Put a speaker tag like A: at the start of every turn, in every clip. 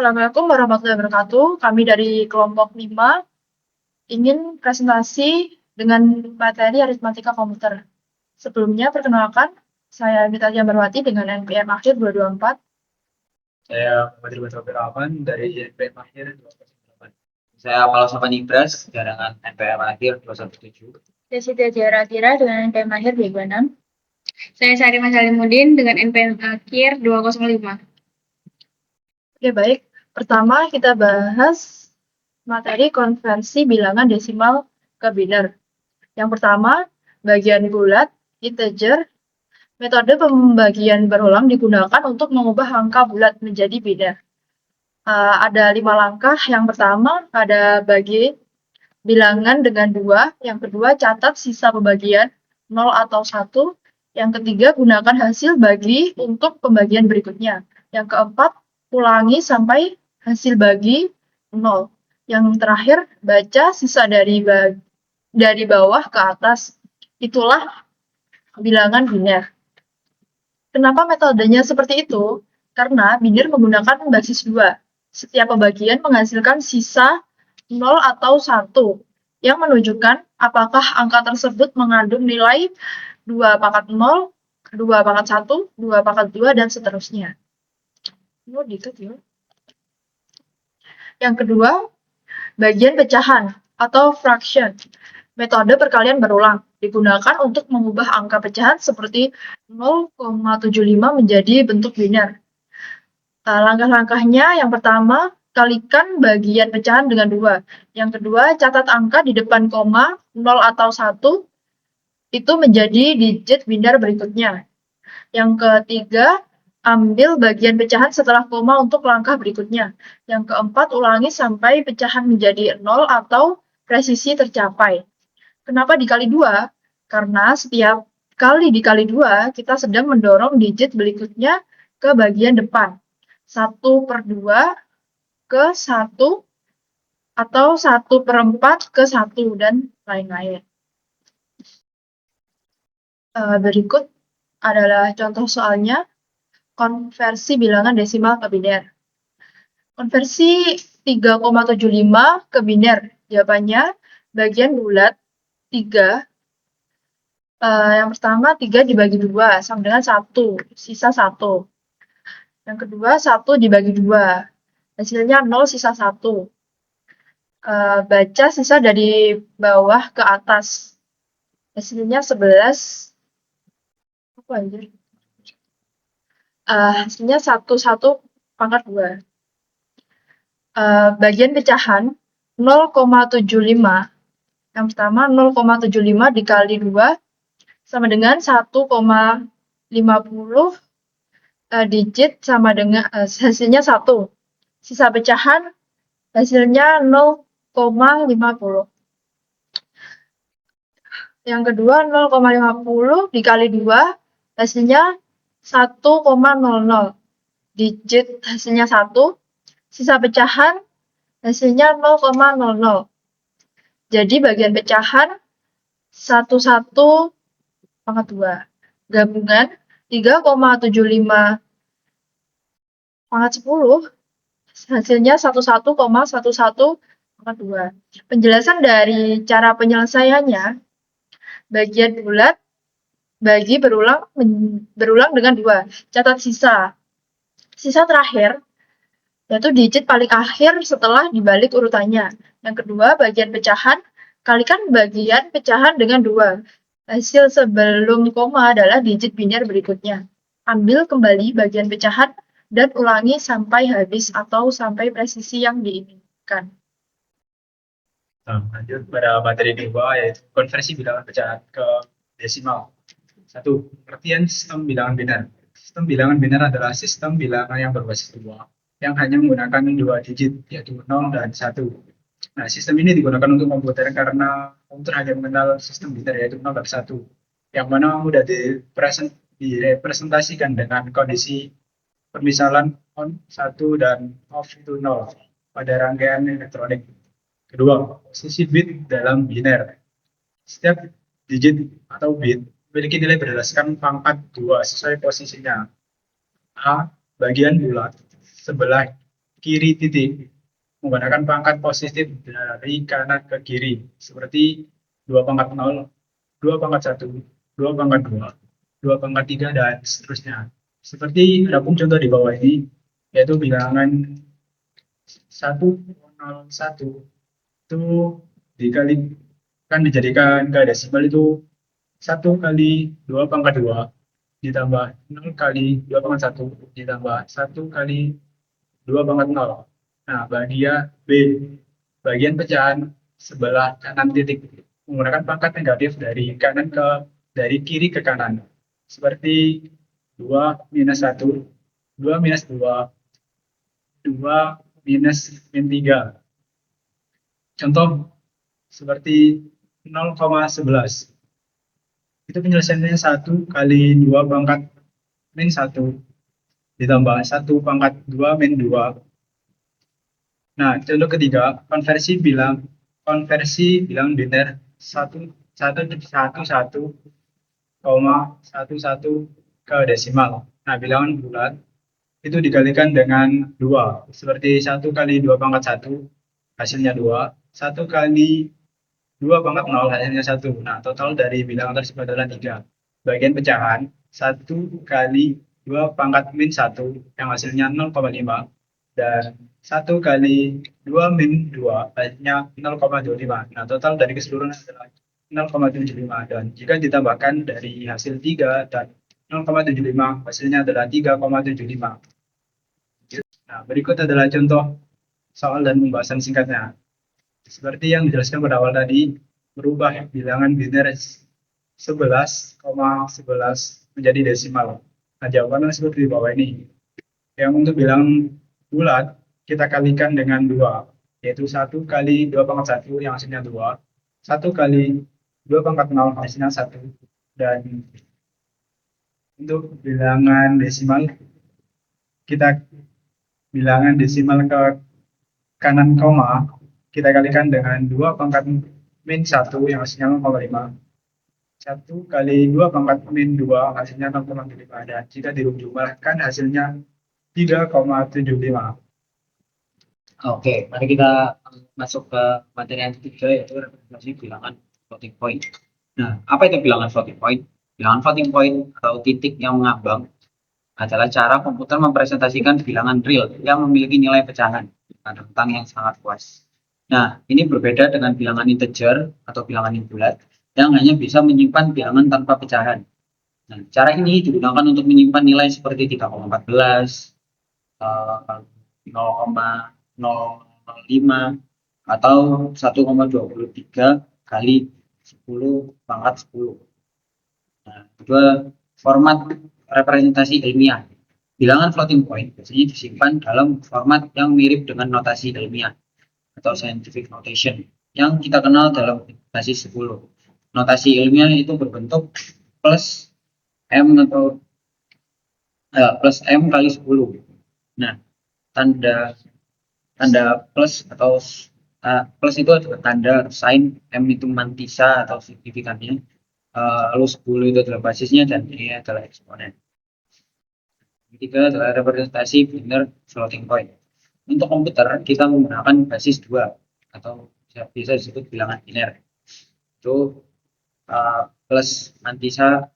A: Assalamualaikum warahmatullahi wabarakatuh. Kami dari kelompok 5 ingin presentasi dengan materi aritmatika komputer. Sebelumnya, perkenalkan, saya Mita Jambarwati dengan NPM akhir 224.
B: Saya Muhammad Ridwan Rahman dari NPM akhir 208.
C: Saya Palasafan Ibras, cadangan NPM akhir 217.
D: Saya Siti Tiara Tira dengan NPM akhir 226. Saya Sarima Salimudin dengan NPM akhir 205.
A: Oke, baik. Pertama, kita bahas materi konversi bilangan desimal ke biner. Yang pertama, bagian bulat, integer. Metode pembagian berulang digunakan untuk mengubah angka bulat menjadi biner. Ada 5 langkah. Yang pertama, ada bagi bilangan dengan 2. Yang kedua, catat sisa pembagian 0 atau 1. Yang ketiga, gunakan hasil bagi untuk pembagian berikutnya. Yang keempat, ulangi sampai hasil bagi 0. Yang terakhir, baca sisa dari bawah ke atas. Itulah bilangan biner. Kenapa metodenya seperti itu? Karena biner menggunakan basis 2. Setiap pembagian menghasilkan sisa 0 atau 1 yang menunjukkan apakah angka tersebut mengandung nilai 2 pangkat 0, 2 pangkat 1, 2 pangkat 2, dan seterusnya. Yang kedua, bagian pecahan atau fraction. Metode perkalian berulang digunakan untuk mengubah angka pecahan seperti 0,75 menjadi bentuk biner. Langkah-langkahnya, yang pertama, kalikan bagian pecahan dengan 2. Yang kedua, catat angka di depan koma 0 atau 1 itu menjadi digit biner berikutnya. Yang ketiga, ambil bagian pecahan setelah koma untuk langkah berikutnya. Yang keempat, ulangi sampai pecahan menjadi 0 atau presisi tercapai. Kenapa dikali 2? Karena setiap kali dikali 2, kita sedang mendorong digit berikutnya ke bagian depan. 1/2 ke 1 atau 1/4 ke 1 dan lain-lain. Berikut adalah contoh soalnya konversi bilangan desimal ke biner. Konversi 3,75 ke biner. Jawabannya bagian bulat 3. Yang pertama 3 dibagi 2 sama dengan 1, sisa 1. Yang kedua 1 dibagi 2, hasilnya 0 sisa 1. Baca sisa dari bawah ke atas, hasilnya 11. Hasilnya 1 pangkat 2. Bagian pecahan 0,75. Yang pertama 0,75 dikali 2 sama dengan 1,50 digit sama dengan hasilnya 1. Sisa pecahan hasilnya 0,50. Yang kedua 0,50 dikali 2 hasilnya 1,00. Digit hasilnya 1. Sisa pecahan hasilnya 0,00. Jadi bagian pecahan 1 pangkat 2. Gabungan 3,75 pangkat 10 hasilnya 11,11 pangkat 2. Penjelasan dari cara penyelesaiannya, bagian bulat bagi berulang dengan 2. Catat sisa terakhir yaitu digit paling akhir setelah dibalik urutannya. Yang kedua, bagian pecahan, kalikan bagian pecahan dengan 2. Hasil sebelum koma adalah digit biner berikutnya. Ambil kembali bagian pecahan dan ulangi sampai habis atau sampai presisi yang diinginkan.
B: Lanjut pada materi 2, yaitu konversi bilangan pecahan ke desimal. 1. Pengertian sistem bilangan biner. Sistem bilangan biner adalah sistem bilangan yang berbasis 2, yang hanya menggunakan 2 digit, yaitu 0 dan 1. Nah, sistem ini digunakan untuk komputer karena komputer hanya mengenal sistem biner, yaitu 0 dan 1, yang mana mudah direpresentasikan dengan kondisi permisalan on 1 dan off itu 0 pada rangkaian elektronik. Kedua, posisi bit dalam biner. Setiap digit atau bit memiliki nilai berdasarkan pangkat 2 sesuai posisinya. A. Bagian bulat sebelah kiri titik menggunakan pangkat positif dari kanan ke kiri seperti 2 pangkat 0, 2 pangkat 1, 2 pangkat 2, 2 pangkat 3, dan seterusnya. Seperti adapun contoh di bawah ini, yaitu bilangan 101 itu dikali kan dijadikan ke desimal itu 1 kali 2 pangkat 2 ditambah 0 kali 2 pangkat 1 ditambah 1 kali 2 pangkat 0. Nah, bagian pecahan sebelah kanan titik menggunakan pangkat negatif dari kiri ke kanan. Seperti 2 minus 1, 2 minus 2, 2 minus min 3. Contoh seperti 0,11. Itu penyelesaiannya 1 kali 2 pangkat min 1 ditambah 1 pangkat 2 min 2. Nah, contoh ketiga, konversi bilangan biner 1,11 ke desimal. Nah, bilangan bulat itu dikalikan dengan 2. Seperti 1 kali 2 pangkat 1 hasilnya 2. 1 kali 2 pangkat 0 hasilnya 1. Nah, total dari bilangan tersebut adalah 3. Bagian pecahan 1 kali 2 pangkat min 1 yang hasilnya 0,5 dan 1 kali 2 min 2 hasilnya 0,25. Nah, total dari keseluruhan adalah 0,75 dan jika ditambahkan dari hasil 3 dan 0,75 hasilnya adalah 3,75. Nah, berikut adalah contoh soal dan pembahasan singkatnya. Seperti yang dijelaskan pada awal tadi, merubah bilangan biner 11,11 menjadi desimal. Nah, jawabannya seperti di bawah ini. Yang untuk bilangan bulat, kita kalikan dengan 2, yaitu 1 kali 2 pangkat 1 yang hasilnya 2, 1 kali 2 pangkat 0 hasilnya 1, dan untuk bilangan desimal, kita bilangan desimal ke kanan koma, kita kalikan dengan 2 pangkat min 1 yang hasilnya 0,5. 1 kali 2 pangkat min 2 hasilnya 0,75 dan jika dijumlahkan hasilnya 3,75.
C: Oke, mari kita masuk ke materi yang ketiga, yaitu representasi bilangan floating point. Nah, apa itu bilangan floating point? Bilangan floating point atau titik yang mengambang adalah cara komputer mempresentasikan bilangan real yang memiliki nilai pecahan dengan rentang yang sangat luas. Nah, ini berbeda dengan bilangan integer atau bilangan yang bulat yang hanya bisa menyimpan bilangan tanpa pecahan. Nah, cara ini digunakan untuk menyimpan nilai seperti 3,14, 0,005 atau 1,23 kali 10 pangkat 10. Nah, kedua, format representasi ilmiah. Bilangan floating point biasanya disimpan dalam format yang mirip dengan notasi ilmiah atau scientific notation yang kita kenal dalam basis 10. Notasi ilmiah itu berbentuk plus M atau plus M kali 10. Nah, tanda plus atau plus itu adalah tanda sign, M itu mantisa atau signifikannya, lalu 10 itu adalah basisnya dan ini adalah eksponen. Ketiga adalah representasi biner floating point. Untuk komputer kita menggunakan basis 2 atau bisa disebut bilangan biner. Itu plus mantisa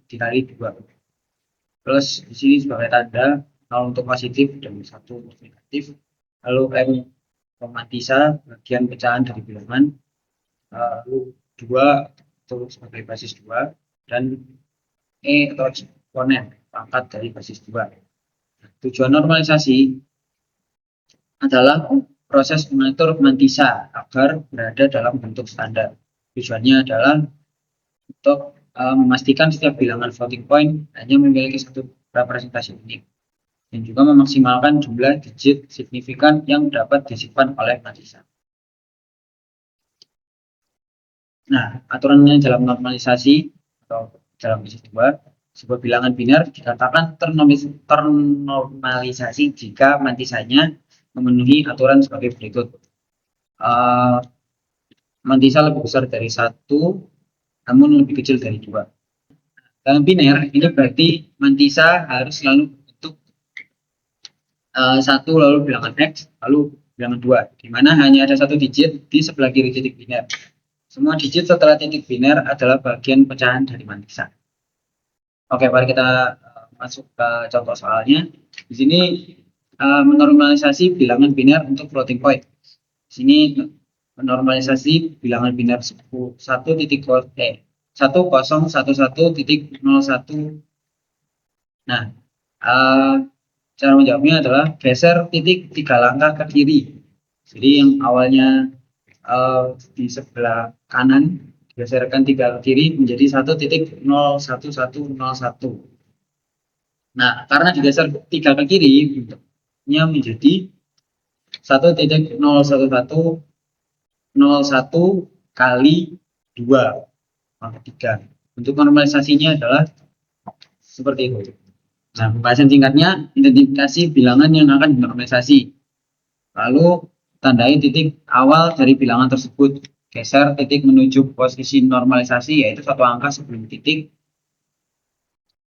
C: dikali 2. Plus di sini sebagai tanda 0 untuk positif dan 1 untuk negatif. Lalu M mantisa bagian pecahan dari bilangan, lalu 2 itu sebagai basis 2 dan E atau eksponen pangkat dari basis 2. Tujuan normalisasi adalah proses mengatur mantisa agar berada dalam bentuk standar. Tujuannya adalah untuk memastikan setiap bilangan floating point hanya memiliki satu representasi unik dan juga memaksimalkan jumlah digit signifikan yang dapat disimpan oleh mantisa. Nah, aturannya dalam normalisasi atau dalam basis 2, sebuah bilangan biner dikatakan ternormalisasi jika mantisanya memenuhi aturan sebagai berikut. Mantisa lebih besar dari 1 namun lebih kecil dari 2. Dalam biner ini berarti mantisa harus selalu berbentuk 1 lalu bilangan X lalu bilangan 2, di mana hanya ada satu digit di sebelah kiri titik biner. Semua digit setelah titik biner adalah bagian pecahan dari mantisa. Oke, mari kita masuk ke contoh soalnya. Di sini menormalisasi bilangan biner untuk floating point. Di sini menormalisasi bilangan biner 1011.01.01. Nah, cara menjawabnya adalah geser titik 3 langkah ke kiri. Jadi yang awalnya di sebelah kanan digeserkan 3 ke kiri menjadi 1.01101. Nah, karena digeser 3 ke kiri, bentuknya menjadi 1.01101 kali 2 pangkat 3. Bentuk normalisasinya adalah seperti itu. Nah, pembahasan singkatnya, identifikasi bilangan yang akan dinormalisasi. Lalu, tandai titik awal dari bilangan tersebut. Geser titik menuju posisi normalisasi, yaitu satu angka sebelum titik.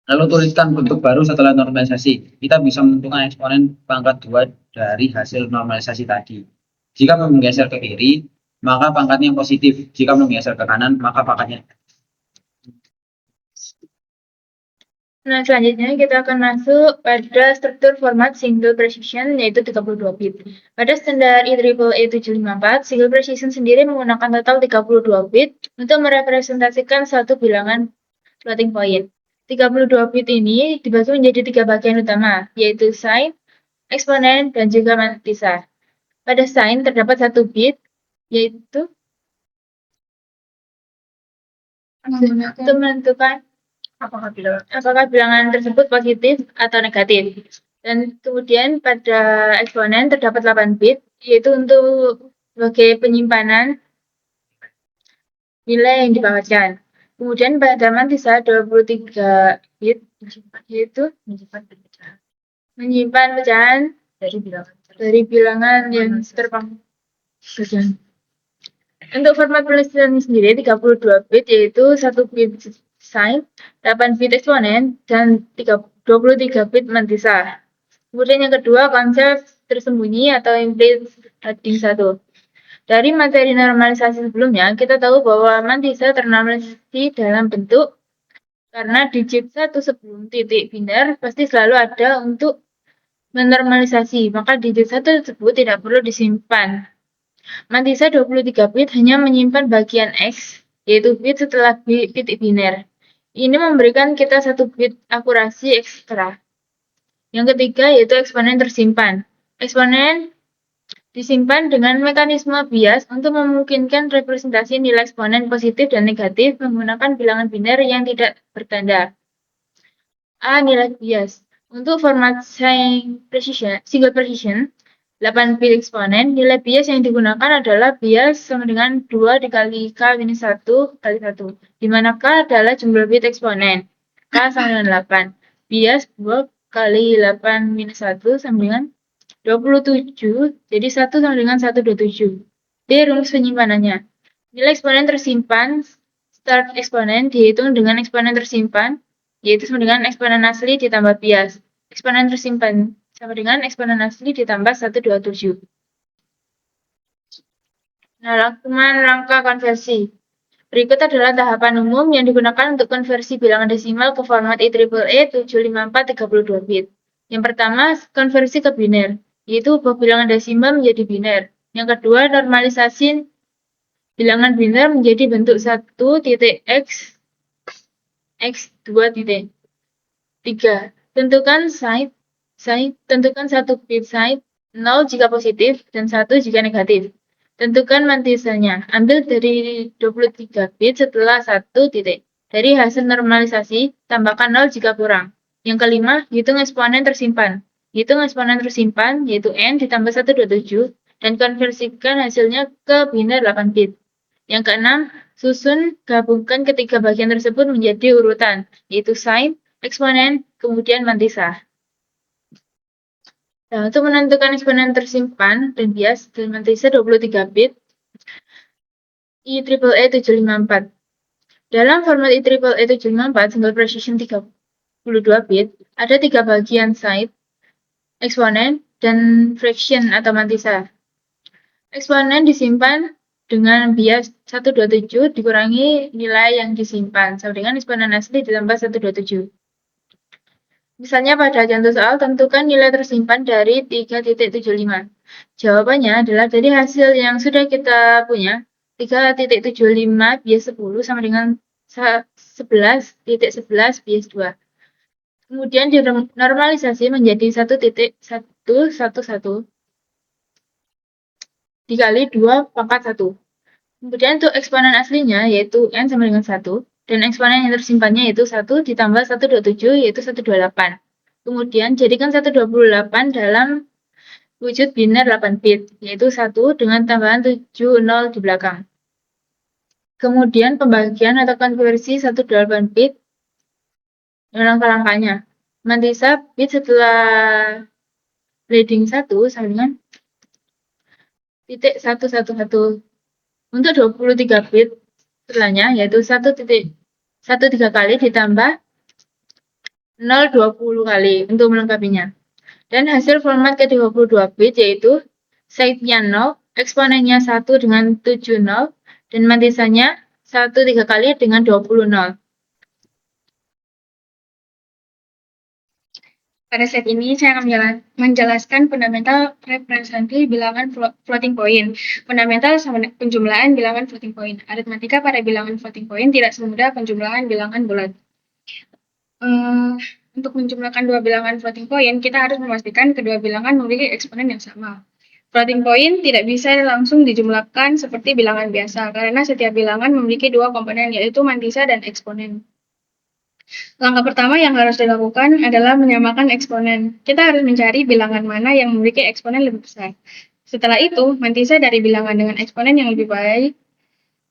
C: Lalu tuliskan bentuk baru setelah normalisasi. Kita bisa menentukan eksponen pangkat 2 dari hasil normalisasi tadi. Jika menggeser ke kiri, maka pangkatnya positif. Jika menggeser ke kanan, maka pangkatnya.
D: Nah, selanjutnya kita akan masuk pada struktur format single precision, yaitu 32 bit. Pada standar IEEE 754, single precision sendiri menggunakan total 32 bit untuk merepresentasikan satu bilangan floating point. 32 bit ini dibagi menjadi 3 bagian utama, yaitu sign, eksponen, dan juga mantisa. Pada sign terdapat 1 bit, yaitu menentukan apakah bilangan tersebut positif atau negatif. Dan kemudian pada eksponen terdapat 8 bit, yaitu untuk sebagai penyimpanan nilai yang dibawahkan. Kemudian pada mantisa 23 bit, yaitu menyimpan pecahan dari bilangan yang terpangkat. Untuk format penulisan sendiri 32 bit, yaitu 1 bit sign, 8 bit eksponen, dan 23 bit mantisa. Kemudian yang kedua, konsep tersembunyi atau implicit heading 1. Dari materi normalisasi sebelumnya, kita tahu bahwa mantisa ternormalisasi dalam bentuk karena digit 1 sebelum titik biner pasti selalu ada untuk menormalisasi, maka digit 1 tersebut tidak perlu disimpan. Mantisa 23 bit hanya menyimpan bagian X, yaitu bit setelah titik biner. Ini memberikan kita 1 bit akurasi ekstra. Yang ketiga yaitu eksponen tersimpan. Eksponen disimpan dengan mekanisme bias untuk memungkinkan representasi nilai eksponen positif dan negatif menggunakan bilangan biner yang tidak bertanda. A. Nilai bias. Untuk format single precision, 8 bit eksponen, nilai bias yang digunakan adalah bias sama dengan 2 dikali K minus 1 kali 1, di mana K adalah jumlah bit eksponen, K sama dengan 8, bias 2 kali 8 minus 1 sama dengan 27, jadi 1 sama dengan 127. D. Rumus penyimpanannya. Nilai eksponen tersimpan, start eksponen dihitung dengan eksponen tersimpan, yaitu sama dengan eksponen asli ditambah bias. Eksponen tersimpan sama dengan eksponen asli ditambah 127. Nah, rangkuman rangka konversi. Berikut adalah tahapan umum yang digunakan untuk konversi bilangan desimal ke format IEEE 754 32 bit. Yang pertama, konversi ke biner, yaitu ubah bilangan desimal menjadi biner. Yang kedua, normalisasi bilangan biner menjadi bentuk 1.x, x2 titik. 3. Tentukan tentukan 1 bit side, 0 jika positif, dan 1 jika negatif. Tentukan mantisanya. Ambil dari 23 bit setelah 1 titik. Dari hasil normalisasi, tambahkan 0 jika kurang. Yang kelima, hitung eksponen tersimpan. Hitung eksponen tersimpan, yaitu N ditambah 127, dan konversikan hasilnya ke biner 8 bit. Yang keenam, susun gabungkan ketiga bagian tersebut menjadi urutan, yaitu sign, eksponen, kemudian mantisa. Nah, untuk menentukan eksponen tersimpan dan bias dalam mantisa 23 bit IEEE 754. Dalam format IEEE 754 single precision 32 bit, ada 3 bagian side, eksponen, dan fraction atau mantisa. Eksponen disimpan dengan bias 127 dikurangi nilai yang disimpan, sama dengan eksponen asli ditambah 127. Misalnya pada contoh soal, tentukan nilai tersimpan dari 3.75. Jawabannya adalah dari hasil yang sudah kita punya, 3.75 bias 10 sama dengan 11.11 bias 2. Kemudian dinormalisasi menjadi 1.111 dikali 2 pangkat 1. Kemudian untuk eksponen aslinya yaitu n sama dengan 1, dan eksponen yang tersimpannya yaitu 1 ditambah 127 yaitu 128. Kemudian jadikan 128 dalam wujud biner 8 bit, yaitu 1 dengan tambahan 7 0 di belakang. Kemudian pembagian atau konversi 128 bit rangka-rangkanya. Mantisa bit setelah leading 1 sama dengan titik 111. Untuk 23 bit setelahnya yaitu 1 kali ditambah 0 20 kali untuk melengkapinya. Dan hasil format ke-22 bit yaitu side-nya 0, eksponennya 1 dengan 7 0, dan mantisanya 1 3 kali dengan 20 0. Pada slide ini saya akan menjelaskan fundamental representasi bilangan floating point. Fundamental sama penjumlahan bilangan floating point. Aritmatika pada bilangan floating point tidak semudah penjumlahan bilangan bulat. Untuk menjumlahkan dua bilangan floating point, kita harus memastikan kedua bilangan memiliki eksponen yang sama. Floating point tidak bisa langsung dijumlahkan seperti bilangan biasa, karena setiap bilangan memiliki dua komponen, yaitu mantisa dan eksponen. Langkah pertama yang harus dilakukan adalah menyamakan eksponen. Kita harus mencari bilangan mana yang memiliki eksponen lebih besar. Setelah itu, mantisa dari bilangan dengan eksponen yang lebih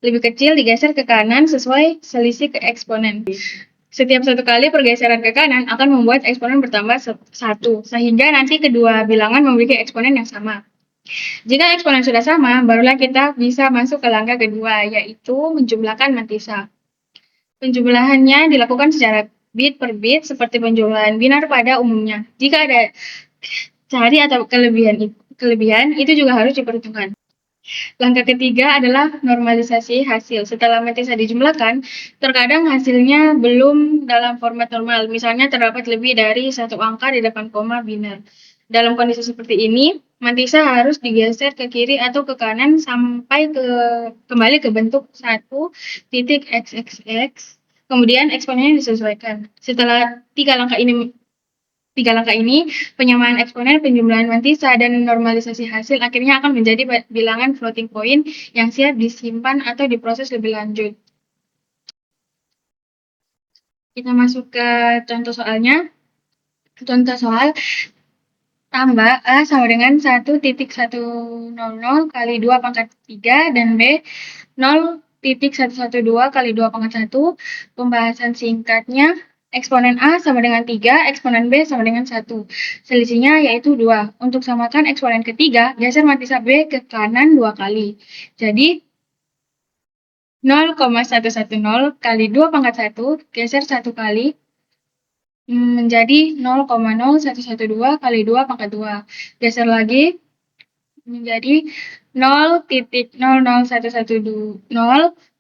D: kecil digeser ke kanan sesuai selisih ke eksponen. Setiap satu kali pergeseran ke kanan akan membuat eksponen bertambah 1, sehingga nanti kedua bilangan memiliki eksponen yang sama. Jika eksponen sudah sama, barulah kita bisa masuk ke langkah kedua, yaitu menjumlahkan mantisa. Penjumlahannya dilakukan secara bit per bit seperti penjumlahan binar pada umumnya. Jika ada cari atau kelebihan itu juga harus diperhitungkan. Langkah ketiga adalah normalisasi hasil. Setelah mantisa dijumlahkan, terkadang hasilnya belum dalam format normal. Misalnya terdapat lebih dari satu angka di depan koma binar. Dalam kondisi seperti ini, mantisa harus digeser ke kiri atau ke kanan sampai kembali ke bentuk 1.xxx. Kemudian eksponennya disesuaikan. Setelah tiga langkah ini, penyamaan eksponen, penjumlahan mantisa, dan normalisasi hasil akhirnya akan menjadi bilangan floating point yang siap disimpan atau diproses lebih lanjut. Kita masuk ke contoh soalnya. Contoh soal, tambah A sama dengan 1.100 kali 2 pangkat 3 dan B 0.112 kali 2 pangkat 1. Pembahasan singkatnya, eksponen A sama dengan 3, eksponen B sama dengan 1. Selisihnya yaitu 2. Untuk samakan eksponen ketiga, geser mantisa B ke kanan 2 kali. Jadi 0,110 kali 2 pangkat 1, geser 1 kali, menjadi 0,0112 kali 2 pangkat 2. Geser lagi menjadi 0.00110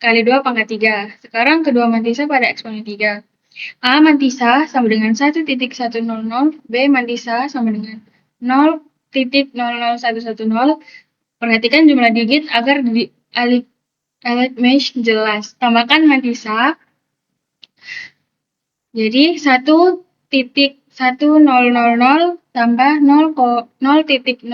D: kali 2 pangkat 3. Sekarang kedua mantisa pada eksponen 3. A mantisa sama dengan 1.100, B mantisa sama dengan 0.00110. Perhatikan jumlah digit agar arithmetic jelas. Tambahkan mantisa. Jadi 1.1000 tambah 0.00110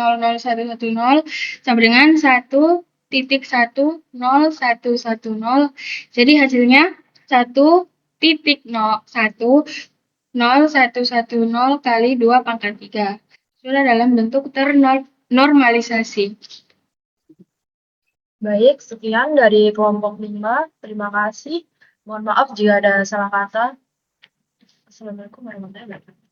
D: sama dengan 1.10110. Jadi hasilnya 1.01010 kali 2 pangkat 3. Sudah dalam bentuk ternormalisasi.
A: Baik, sekian dari kelompok 5. Terima kasih. Mohon maaf jika ada salah kata. Assalamualaikum warahmatullahi wabarakatuh.